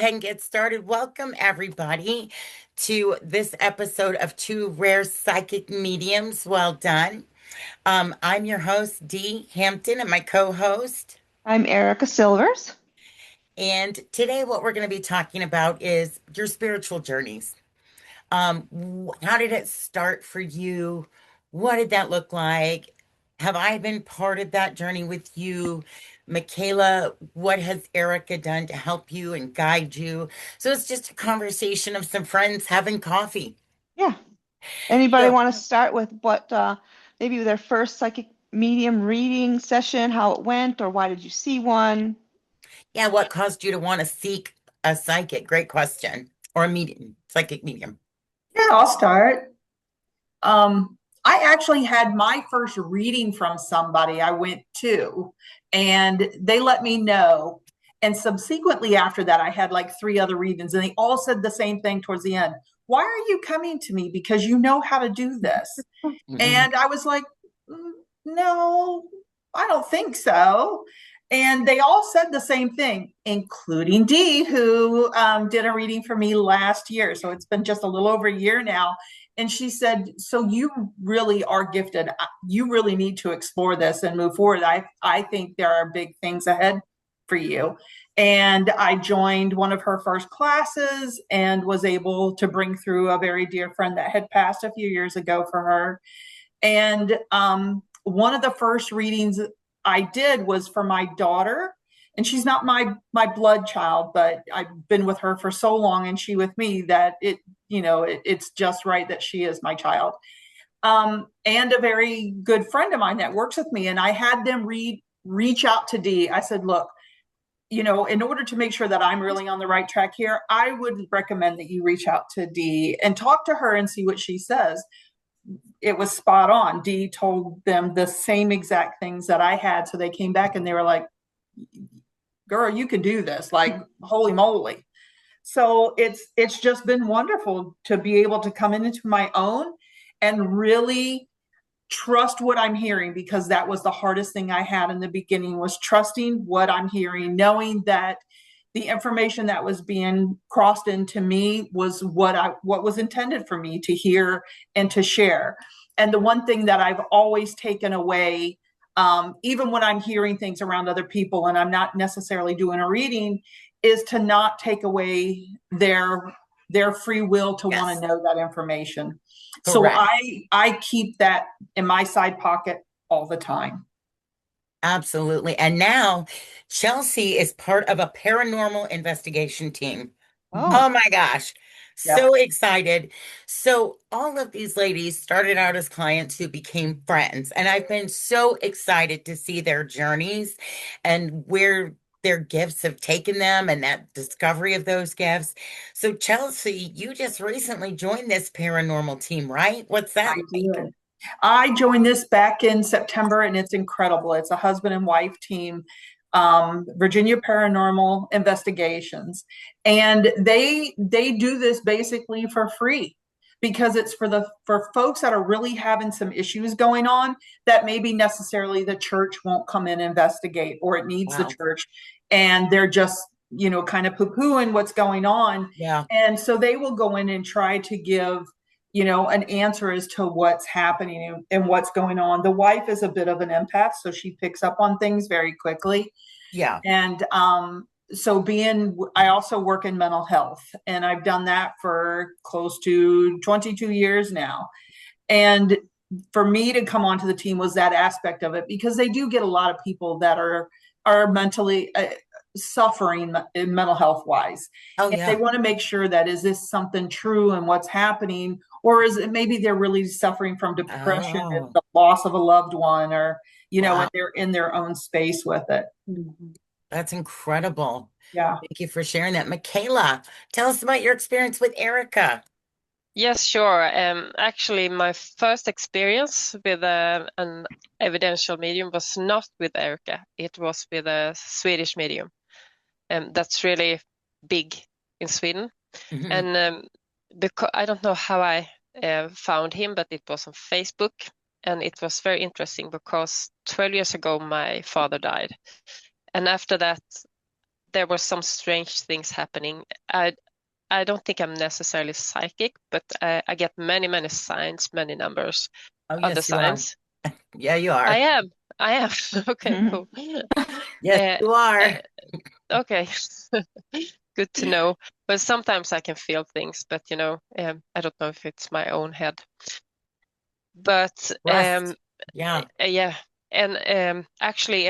And get started. Welcome, everybody, to this episode of Two Rare Psychic Mediums. Well done. I'm your host, Dee Hampton, and my co host. I'm Erica Silvers. And today, what we're going to be talking about is your spiritual journeys. How did it start for you? What did that look like? Have I been part of that journey with you? Michaela, what has Erica done to help you and guide you? So it's just a conversation of some friends having coffee. Yeah. Anybody So, want to start with what maybe their first psychic medium reading session, how it went, or why did you see one? yeah, what caused you to want to seek a psychic? Great question. Or a medium, psychic medium. Yeah, I'll start. I actually had my first reading from somebody I went to, and they let me know. And subsequently, after that, I had like three other readings, and they all said the same thing towards the end. Why are you coming to me? Because you know how to do this. Mhm. And I was like, No, I don't think so. And they all said the same thing, including Dee, who did a reading for me last year. So it's been just a little over a year now. And she said, So you really are gifted. You really need to explore this and move forward. I think there are big things ahead for you. And I joined one of her first classes and was able to bring through a very dear friend that had passed a few years ago for her. And one of the first readings I did was for my daughter, and she's not my blood child, but I've been with her for so long, and she with me that it's just right that she is my child. And a very good friend of mine that works with me, and I had them reach out to Dee. I said, look, in order to make sure that I'm really on the right track here, I would recommend that you reach out to Dee and talk to her and see what she says. It was spot on. Dee told them the same exact things that I had. So they came back and they were like, girl, you can do this. Like, holy moly. So it's just been wonderful to be able to come into my own and really trust what I'm hearing, because that was the hardest thing I had in the beginning, was trusting what I'm hearing, knowing that the information that was being crossed into me was what was intended for me to hear and to share. And the one thing that I've always taken away, even when I'm hearing things around other people and I'm not necessarily doing a reading, is to not take away their free will to want Yes, to know that information. So correct. I keep that in my side pocket all the time. Absolutely. And now Chelsea is part of a paranormal investigation team. Oh, Oh my gosh. Yeah. So excited. So, all of these ladies started out as clients who became friends, and I've been so excited to see their journeys and where their gifts have taken them and that discovery of those gifts. So, Chelsea, you just recently joined this paranormal team, right? What's I that like? did. I joined this back in September, and it's incredible. It's a husband and wife team, Virginia Paranormal Investigations, and they do this basically for free, because it's for folks that are really having some issues going on that maybe necessarily the church won't come in and investigate, or it needs the Wow. church, and they're just kind of poo-pooing what's going on, Yeah. and so they will go in and try to give an answer as to what's happening and what's going on. The wife is a bit of an empath, so she picks up on things very quickly. Yeah. And I also work in mental health, and I've done that for close to 22 years now. And for me to come onto the team was that aspect of it, because they do get a lot of people that are mentally suffering in mental health wise, Oh, and they yeah. want to make sure that, is this something true and what's happening, or is it maybe they're really suffering from depression and Oh, the loss of a loved one, or wow. and they're in their own space with it. mhm. That's incredible. Yeah. Thank you for sharing that. Michaela, tell us about your experience with Erica. Yes, sure. Actually, my first experience with an evidential medium was not with Erica. It was with a Swedish medium. That's really big in Sweden. Mhm. And because I don't know how I found him, but it was on Facebook. And it was very interesting because 12 years ago, my father died. And after that, there were some strange things happening. I don't think I'm necessarily psychic, but I get many signs, many numbers Oh, of the yes, you are. signs. Yeah, you I are. am. I am. Okay, cool. Yes, Uh, you are. uh, okay. Good to know. But sometimes I can feel things, but I don't know if it's my own head. But Trust. Yeah. yeah, and actually,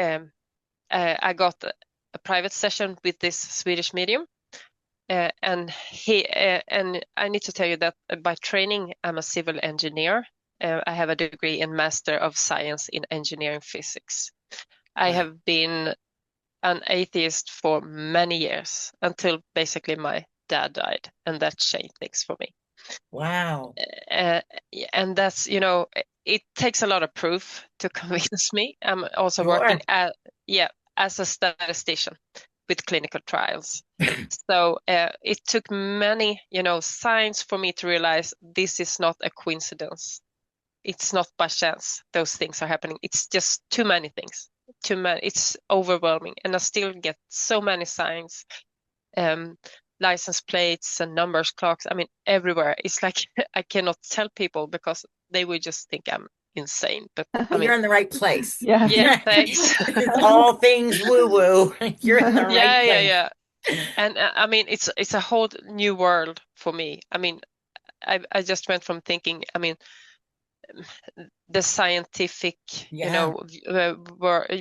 I got a private session with this Swedish medium, and I need to tell you that by training, I'm a civil engineer. I have a degree in Master of Science in Engineering Physics. I Wow. have been an atheist for many years until basically my dad died, and that changed things for me. Wow. Uh, and that's, it takes a lot of proof to convince me. I'm also working Sure. yeah, as a statistician with clinical trials. So it took many, signs for me to realize this is not a coincidence. It's not by chance those things are happening. It's just too many things. Too many. It's overwhelming, and I still get so many signs. Um, License plates and numbers, clocks. I mean, everywhere. It's like I cannot tell people because they would just think I'm insane. But I Well, mean, you're in the right place. Yeah. yeah, thanks. This is all things woo-woo. You're in the right Yeah, yeah, place. yeah. And I mean, it's a whole new world for me. I mean, I just went from thinking, I mean, the scientific, Yeah,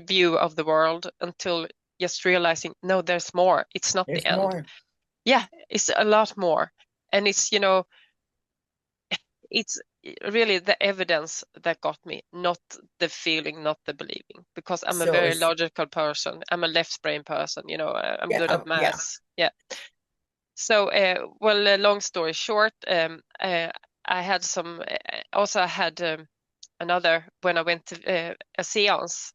view of the world until just realizing, no, there's more. It's not the there's end. more. Yeah, it's a lot more. And it's really the evidence that got me, not the feeling, not the believing, because I'm a So it very was, logical person. I'm a left brain person, I'm yeah, good at oh, yeah, maths. Yeah. So, well, long story short, I had also I had another, when I went to a seance,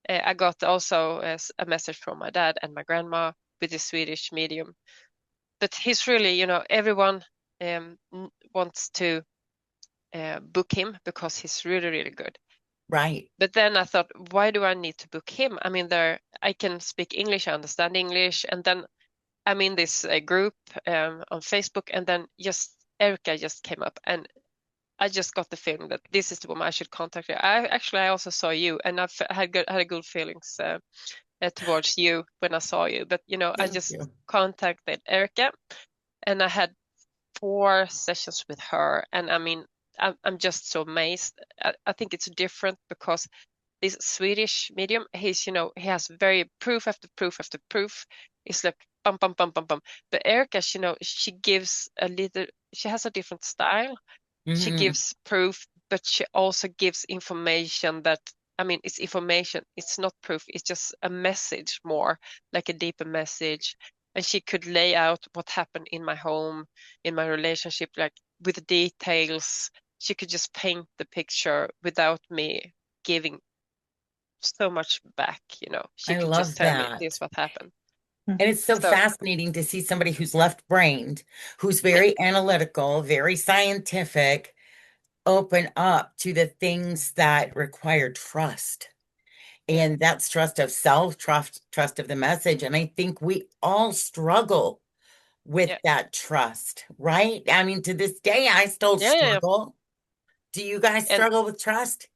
I got also a message from my dad and my grandma with the Swedish medium. But he's really, everyone wants to book him because he's really, really good. right. But then I thought, why do I need to book him? I mean, I can speak English, I understand English, and then I'm in this group on Facebook, and then just Erica just came up, and I just got the feeling that this is the woman I should contact. I also saw you, and had a good feelings towards you when I saw you. But I Thank just you. contacted Erica, and I had 4 sessions with her, and I mean, I'm just so amazed. I think it's different because this Swedish medium, he has very proof after proof after proof. It's like bum bum bum bum bum. But Erica, she has a different style. She Hmm. gives proof, but she also gives information that, I mean, it's information. It's not proof. It's just a message more, like a deeper message. And she could lay out what happened in my home, in my relationship, like with details. She could just paint the picture without me giving so much back. She I could just love tell me this that. what happened. And it's so So fascinating to see somebody who's left-brained, who's very analytical, very scientific, open up to the things that require trust. yeah, And that's trust of self, trust of the message. And I think we all struggle with yeah, that trust, right? I mean, to this day, I still yeah, yeah, yeah. struggle. Do you guys And struggle with trust?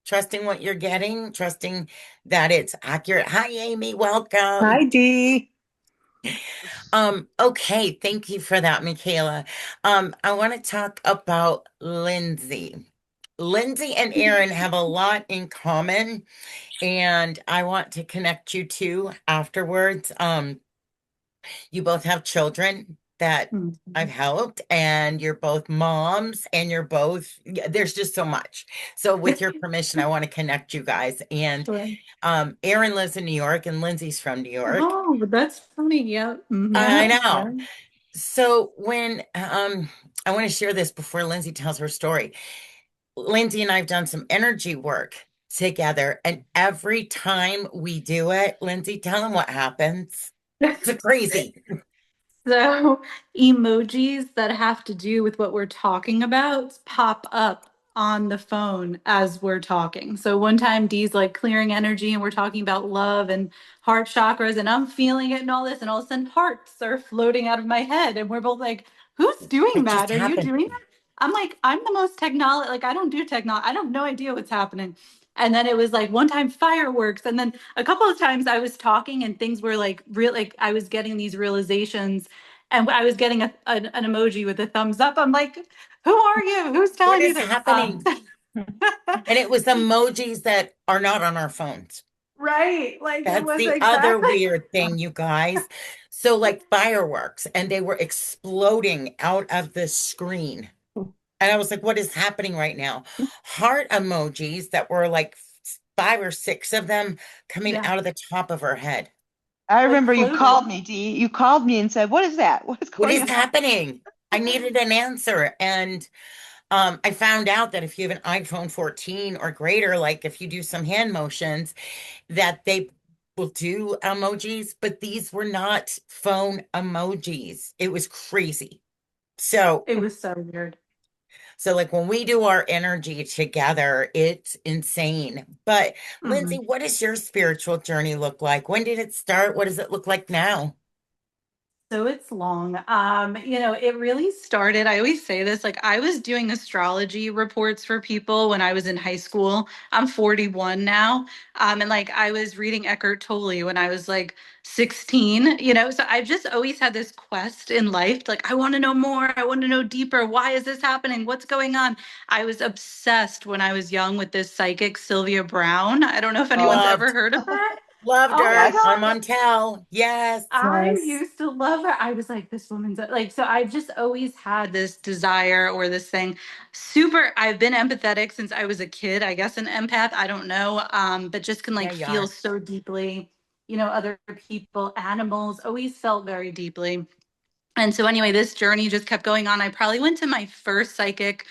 Trusting what you're getting, trusting that it's accurate. Hi, Amy, welcome. Hi, Dee. Okay, thank you for that, Michaela. I want to talk about Lindsay. Lindsay and Aaron have a lot in common, and I want to connect you two afterwards. You both have children that I've Mhm. helped, and you're both moms, and you're both, yeah, there's just so much. So, with your permission, I want to connect you guys. And Sure. Aaron lives in New York, and Lindsay's from New York. Oh, that's funny. Yeah. I Yeah. know. So, when I want to share this before Lindsay tells her story. Lindsay and I've done some energy work together, and every time we do it, Lindsay, tell them what happens. It's crazy. So emojis that have to do with what we're talking about pop up on the phone as we're talking. So one time Dee's like clearing energy and we're talking about love and heart chakras and I'm feeling it and all this and all of a sudden hearts are floating out of my head and we're both like, who's doing It just that? Are you happened. doing that? I'm like, I'm the most technology, like I don't do technology. I have no idea what's happening. And then it was like one time fireworks. And then a couple of times I was talking and things were like real, like I was getting these realizations and I was getting an emoji with a thumbs up. I'm like, who are you? Who's What telling you is this? happening? And it was emojis that are not on our phones. Right. Like it That's was the other exactly. weird thing, you guys. So, like fireworks, and they were exploding out of the screen. And I was like, what is happening right now? Heart emojis that were like five or six of them coming Yeah. out of the top of her head. I Like remember you floating. called me, Dee. You called me and said, "What is that? What is What going is on?" happening? I needed an answer. And I found out that if you have an iPhone 14 or greater, like if you do some hand motions, that they will do emojis, but these were not phone emojis. It was crazy. So, It was so weird. so like when we do our energy together, it's insane. But Lindsay, Mhm. what does your spiritual journey look like? When did it start? What does it look like now? So it's long. It really started. I always say this, like I was doing astrology reports for people when I was in high school. I'm 41 now. And like I was reading Eckhart Tolle when I was like 16, so I've just always had this quest in life. Like, I want to know more. I want to know deeper. Why is this happening? What's going on? I was obsessed when I was young with this psychic, Sylvia Brown. I don't know if anyone's ever Loved, heard of her. loved Oh my her. Yes. I'm God. on tell. Yes. I Yes. used to love her. I was like, this woman's like, so I've just always had this desire or this thing. Super, I've been empathetic since I was a kid, I guess an empath, I don't know. But just can Yeah, like you feel are. so deeply, other people, animals, always felt very deeply. And so anyway, this journey just kept going on. I probably went to my first psychic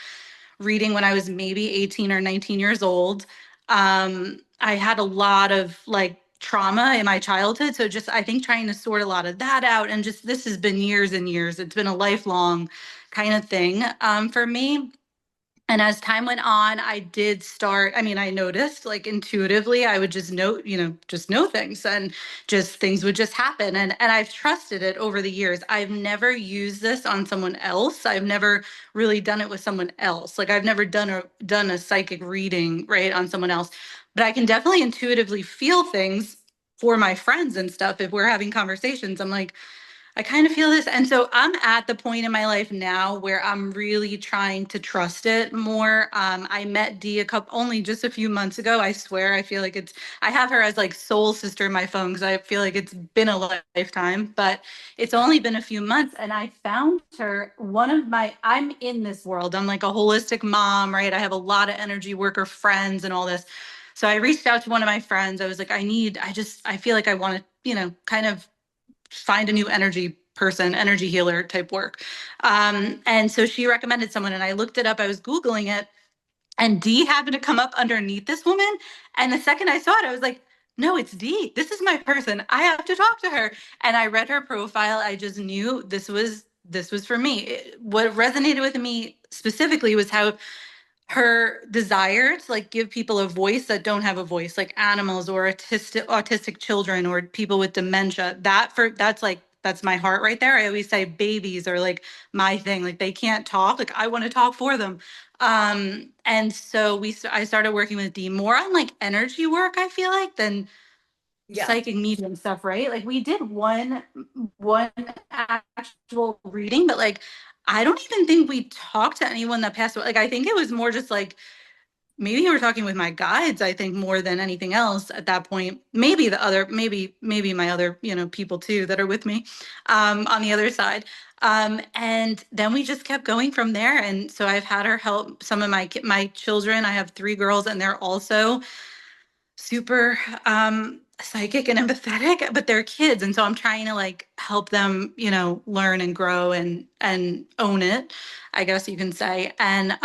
reading when I was maybe 18 or 19 years old. I had a lot of like trauma in my childhood. So just I think trying to sort a lot of that out. And just this has been years and years. It's been a lifelong kind of thing for me. And as time went on, I did start, I mean, I noticed like intuitively, I would just know, just know things and just things would just happen. And I've trusted it over the years. I've never used this on someone else. I've never really done it with someone else. Like I've never done a psychic reading, right, on someone else. But I can definitely intuitively feel things for my friends and stuff. If we're having conversations, I'm like, I kind of feel this. And so I'm at the point in my life now where I'm really trying to trust it more. I met Dee only just a few months ago. I swear, I feel like I have her as like soul sister in my phone because I feel like it's been a lifetime, but it's only been a few months. And I found her I'm in this world. I'm like a holistic mom, right? I have a lot of energy worker friends and all this. So I reached out to one of my friends. I was like, I feel like I want to, kind of find a new energy person, energy healer type work. And so she recommended someone, and I looked it up. I was Googling it, and Dee happened to come up underneath this woman. And the second I saw it, I was like, no, it's Dee. This is my person. I have to talk to her. And I read her profile. I just knew this was for me. What resonated with me specifically was how her desire to like give people a voice that don't have a voice, like animals or autistic children or people with dementia. That's my heart right there. I always say babies are like my thing. Like they can't talk. Like I want to talk for them. And so I started working with Dee more on like energy work, I feel like, than Yeah. psychic medium stuff, right? Like we did one actual reading, but like I don't even think we talked to anyone that passed away. Like I think it was more just like maybe you were talking with my guides, I think, more than anything else at that point. Maybe maybe my other, people too that are with me on the other side. And then we just kept going from there. And so I've had her help some of my children. I have three girls, and they're also super psychic and empathetic, but they're kids. And so I'm trying to like help them, learn and grow and own it, I guess you can say. And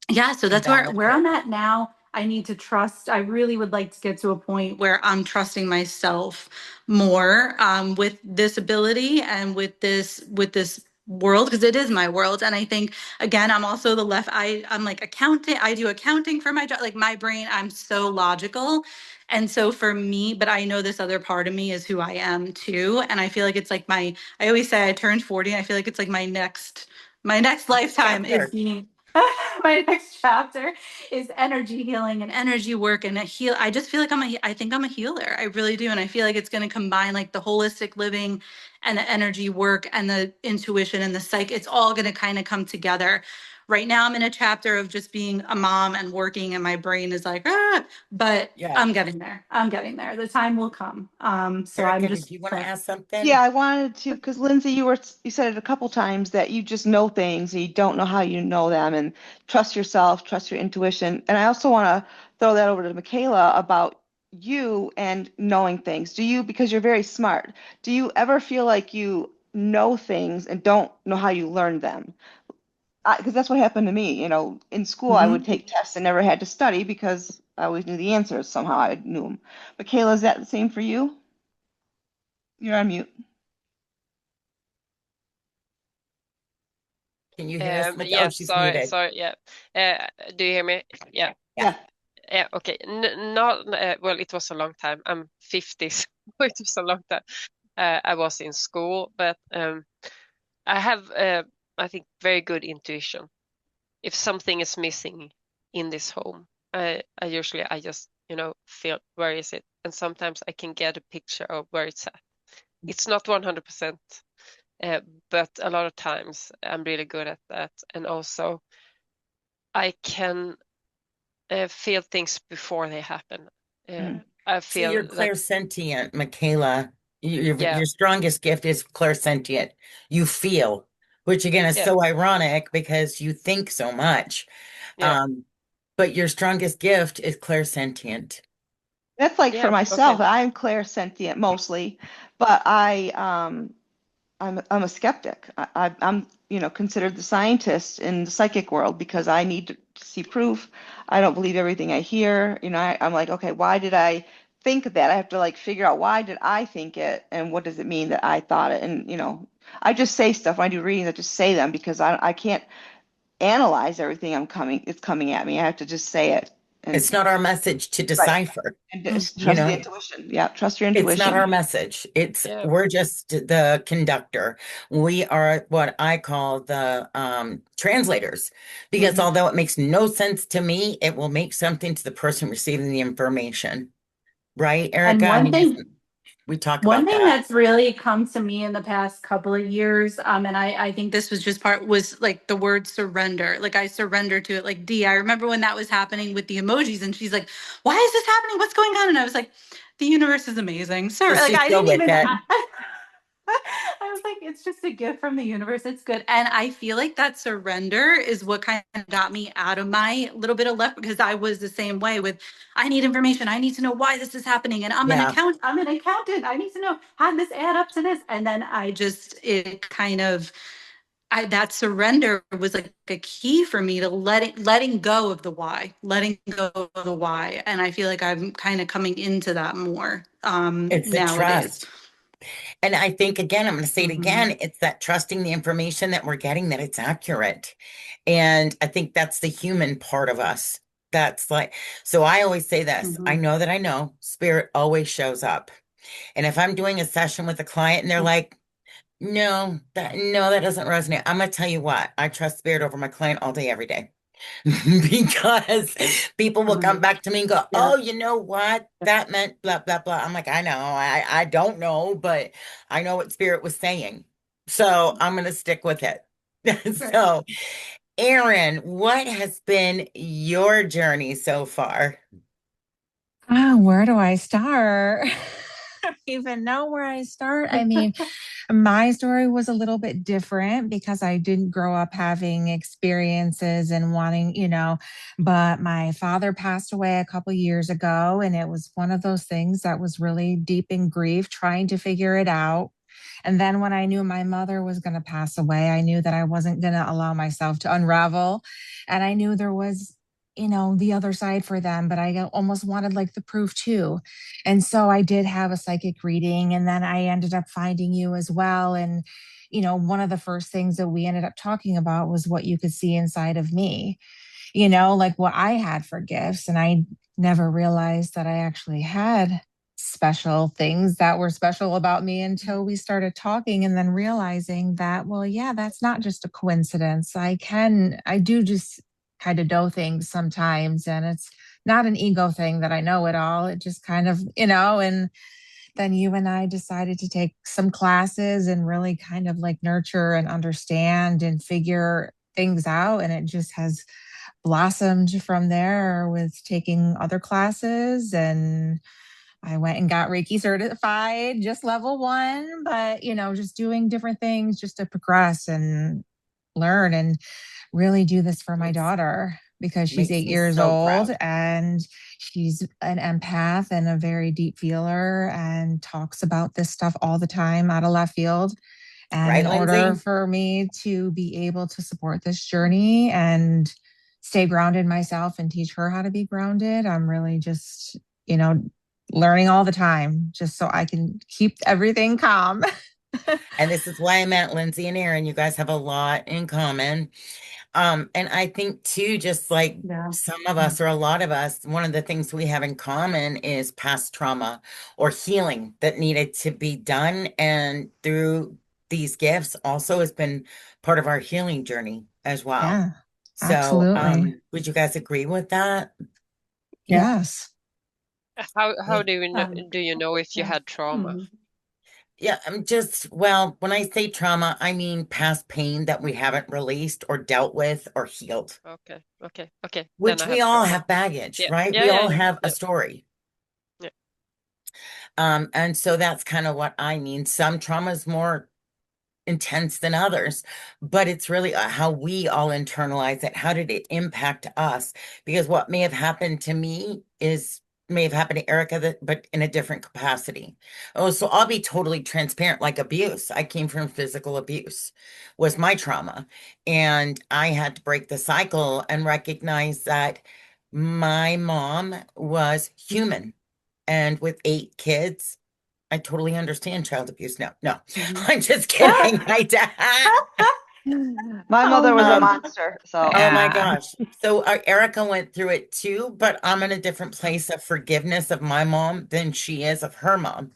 yeah, so And that's where validate I'm it. at now. I need to trust. I really would like to get to a point where I'm trusting myself more with this ability and with this world, because it is my world. And I think, again, I'm also the left, I'm like accounting. I do accounting for my job. Like my brain, I'm so logical. And so for me, but I know this other part of me is who I am too. And I feel like it's like I always say I turned 40. And I feel like it's like my next lifetime is Chapter. being, my next chapter is energy healing and energy work and I just feel like I think I'm a healer. I really do. And I feel like it's going to combine like the holistic living and the energy work and the intuition and the psych. It's all going to kind of come together. Right now I'm in a chapter of just being a mom and working, and my brain is like, but Yeah. I'm getting there. I'm getting there. The time will come. So I'm Erica, did just, you want to ask something? Yeah, I wanted to, because Lindsay, you said it a couple times that you just know things and you don't know how you know them, and trust yourself, trust your intuition. And I also want to throw that over to Michaela about you and knowing things. Because you're very smart, do you ever feel like you know things and don't know how you learned them? Because that's what happened to me. In school, I would Mhm. take tests and never had to study because I always knew the answers. Somehow I knew them. Michaela, is that the same for you? You're on mute. Can you hear us? Oh, Yeah, she's sorry, muted. sorry. Yeah. Do you hear me? Yeah. Yeah. Yeah. Yeah, okay. Not well, it was a long time. I'm 50, so it was a long time. I was in school, but I have, I think, very good intuition. If something is missing in this home, I usually I just, feel where is it, and sometimes I can get a picture of where it's at. It's not 100%, uh, but a lot of times I'm really good at that, and also I can feel things before they happen. Uh, Mm. I So you're feel like, clairsentient, Michaela. yeah, Your strongest gift is clairsentient. You feel, which again is yeah, so ironic because you think so much. yeah, Um, but your strongest gift is clairsentient. That's like for yeah, myself. okay, I'm clairsentient mostly, but I'm a skeptic. I'm considered the scientist in the psychic world because I need to see proof. I don't believe everything I hear. I'm like, okay, why did I think that? I have to like figure out why did I think it and what does it mean that I thought it? And I just say stuff when I do readings. I just say them because I can't analyze everything it's coming at me. I have to just say it It's and not our message to right. decipher, And just you trust the know? intuition. Yeah, trust your It's not our intuition. message. yeah, We're just the conductor. We are what I call the translators. Because Hmm. although it makes no sense to me, it will make something to the person receiving the information. Right, And Erica? I one mean, thing we talk One about thing that. that's really come to me in the past couple of years, and I think this was just was like the word surrender. Like I surrender to it. Like I remember when that was happening with the emojis, and she's like, "Why is this happening? What's going on?" And I was like, "The universe is amazing, sir." So Like she's I still didn't with even. it. I was like, it's just a gift from the universe. It's good. And I feel like that surrender is what kind of got me out of my little bit of left, because I was the same way with, I need information. I need to know why this is happening. And Yeah. I'm an accountant. I need to know how did this add up to this. And then it kind of, that surrender was like a key for me to letting go of the why, letting go of the why. And I feel like I'm kind of coming into that more It's the nowadays. trust. And I think, again, I'm going to say it Mhm. again, it's that trusting the information that we're getting, that it's accurate. And I think that's the human part of us. That's like, so I always say this, I Mhm. know that I know spirit always shows up. And if I'm doing a session with a client and they're like, no, that doesn't resonate. I'm gonna tell you what, I trust spirit over my client all day, every day. Because people will come Right. back to me and go, Yeah. oh, you know what? That meant blah, blah, blah. I'm like, I know, I don't know, but I know what spirit was saying. So I'm gonna stick with it. Right. So, Erin, what has been your journey so far? Oh, where do I start? I don't even know where I start. I mean, my story was a little bit different because I didn't grow up having experiences and wanting, but my father passed away a couple years ago, and it was one of those things that was really deep in grief, trying to figure it out. And then when I knew my mother was going to pass away, I knew that I wasn't going to allow myself to unravel. And I knew there was, the other side for them, but I almost wanted like the proof too. And so I did have a psychic reading, and then I ended up finding you as well. And one of the first things that we ended up talking about was what you could see inside of me, like what I had for gifts. And I never realized that I actually had special things that were special about me until we started talking and then realizing that, well, yeah, that's not just a coincidence. I do just kind of know things sometimes, and it's not an ego thing that I know it all. It just kind of, and then you and I decided to take some classes and really kind of like nurture and understand and figure things out. And it just has blossomed from there with taking other classes. And I went and got Reiki certified, just level one, but just doing different things just to progress and learn and really do this for my Makes daughter because she's makes 8 me years so old proud. and she's an empath and a very deep feeler and talks about this stuff all the time out of left field. And in Right, order Lindsay? for me to be able to support this journey and stay grounded myself and teach her how to be grounded, I'm really just, you know, learning all the time just so I can keep everything calm. And this is why I met Lindsay and Aaron. You guys have a lot in common. And I think too, just like Yeah. some of us or a lot of us, one of the things we have in common is past trauma or healing that needed to be done. And through these gifts also has been part of our healing journey as well. Yeah, So, absolutely. would you guys agree with that? Yeah. Yes. How Yeah. do you know if you Yeah. had trauma? Mhm. Yeah, I'm just, well, when I say trauma, I mean past pain that we haven't released or dealt with or healed, Okay, okay, okay. Then which I we have all trauma. have baggage, Yeah, right? yeah, We yeah, all yeah, have a yeah, story. yeah. And so that's kind of what I mean. Some trauma is more intense than others, but it's really how we all internalize it. How did it impact us? Because what may have happened to me is may have happened to Erica, but in a different capacity. Oh, so I'll be totally transparent. Like abuse, I came from physical abuse, was my trauma, and I had to break the cycle and recognize that my mom was human, and with 8 kids. I totally understand child abuse now. No, Mhm. I'm just kidding. I My mother was a um, monster, so oh my Yeah. gosh. So Erica went through it too, but I'm in a different place of forgiveness of my mom than she is of her mom.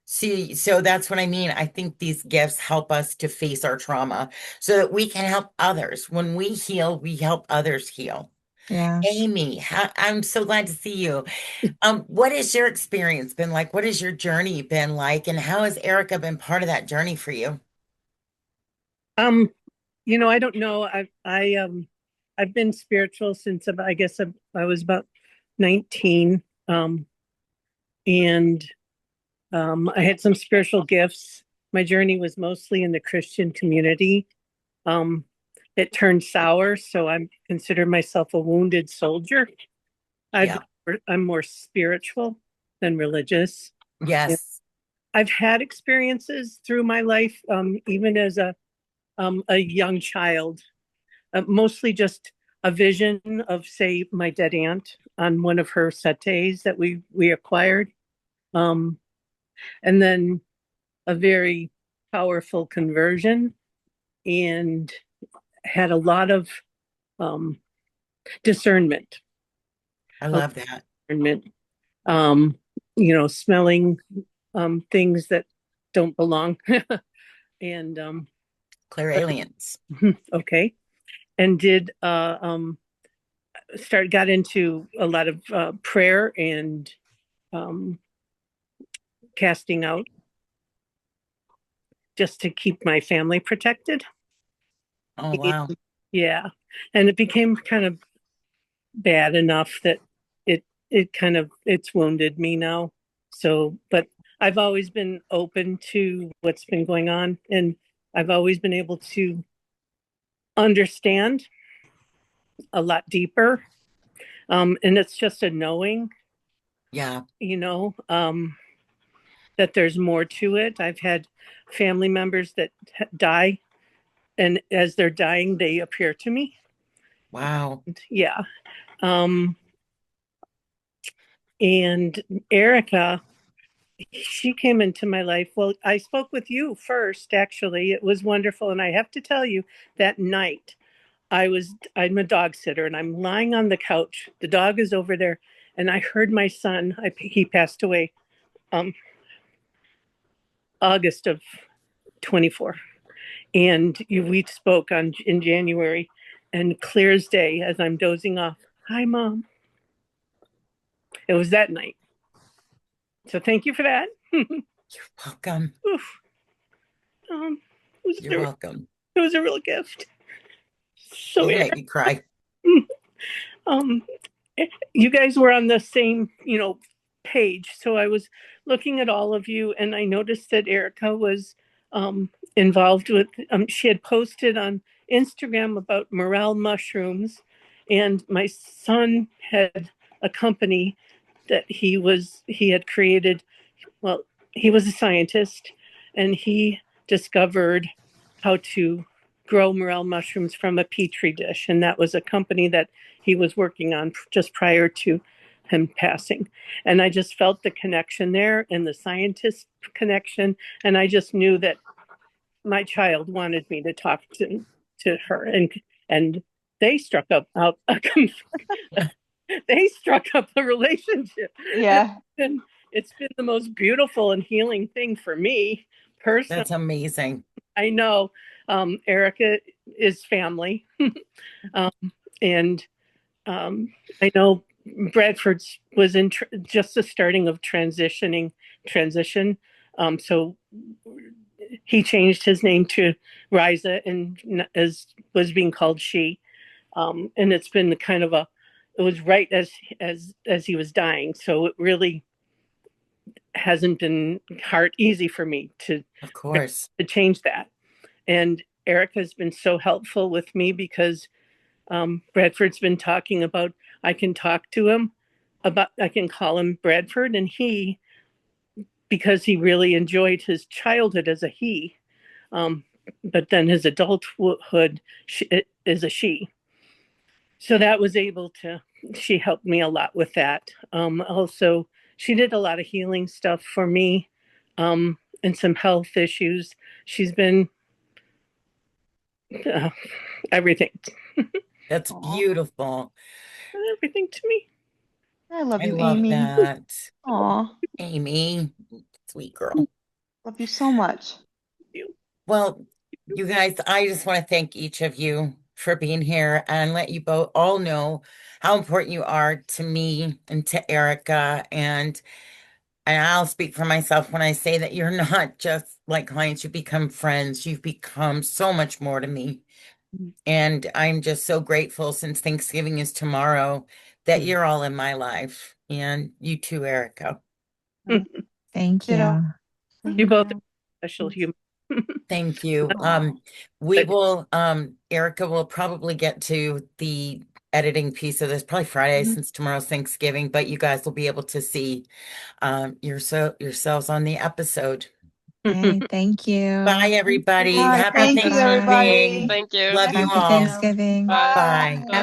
See, so that's what I mean. I think these gifts help us to face our trauma so that we can help others. When we heal, we help others heal. Yes. Amy, I'm so glad to see you. What has your experience been like? What has your journey been like? And how has Erica been part of that journey for you? Um, I don't know. I've been spiritual since I guess I was about 19. And I had some spiritual gifts. My journey was mostly in the Christian community. Um, it turned sour, so I consider myself a wounded soldier. I've Yeah. I'm more spiritual than religious. Yeah. Yes. I've had experiences through my life, even as a young child, mostly just a vision of, say, my dead aunt on one of her setes that we acquired, um, and then a very powerful conversion, and had a lot of um, discernment. I A love that. discernment, um, smelling things that don't belong, and Clear aliens. okay, and did got into a lot of prayer and um, casting out just to keep my family protected. Oh, wow. Yeah, and it became kind of bad enough that it's wounded me now. So, but I've always been open to what's been going on, and I've always been able to understand a lot deeper. And it's just a knowing, Yeah. you know, that there's more to it. I've had family members that die, and as they're dying, they appear to me. Wow. Yeah. Um, and Erica, she came into my life. Well, I spoke with you first, actually. It was wonderful. And I have to tell you, that night, I'm a dog sitter and I'm lying on the couch. The dog is over there. And I heard my son, he passed away August of 24. And we spoke in January, and clear as day as I'm dozing off, "Hi, Mom." It was that night. So thank you for that. You're welcome. Oof. You're welcome. It was a real gift. So You make me cry. um, you guys were on the same, page. So I was looking at all of you, and I noticed that Erica was involved with. She had posted on Instagram about morel mushrooms, and my son had a company that he had created. Well, he was a scientist, and he discovered how to grow morel mushrooms from a petri dish, and that was a company that he was working on just prior to him passing. And I just felt the connection there and the scientist connection, and I just knew that my child wanted me to talk to her, and they struck up they struck up a relationship. Yeah. And it's been the most beautiful and healing thing for me personally. That's amazing. I know Erica is family. And I know Bradford was in just the starting of transition. So he changed his name to Riza and was being called she. And it's been it was right as he was dying. So it really hasn't been easy for me of course, to change that. And Erica has been so helpful with me because Bradford's been talking about, I can talk to him about, I can call him Bradford, and because he really enjoyed his childhood as a he, but then his adulthood is a she. So that was she helped me a lot with that. Also, she did a lot of healing stuff for me, and some health issues. She's been everything. That's beautiful. Everything to me. I love I you, love Amy. that. Aw, Amy, sweet girl. love you so much. Well, you guys, I just want to thank each of you for being here and let you both all know how important you are to me and to Erica. And I'll speak for myself when I say that you're not just like clients, you become friends. You've become so much more to me. And I'm just so grateful since Thanksgiving is tomorrow that you're all in my life. And you too, Erica. Thank Ditto. you. You both are special human. Thank you. Aw. We will, Erica will probably get to the editing piece of this probably Friday since tomorrow's Thanksgiving, but you guys will be able to see yourselves on the episode. Okay, thank you. Bye, everybody. Bye. Happy Thank you, Thanksgiving. everybody. Thank you. Love you Happy all. Thanksgiving. Bye. Bye. Bye.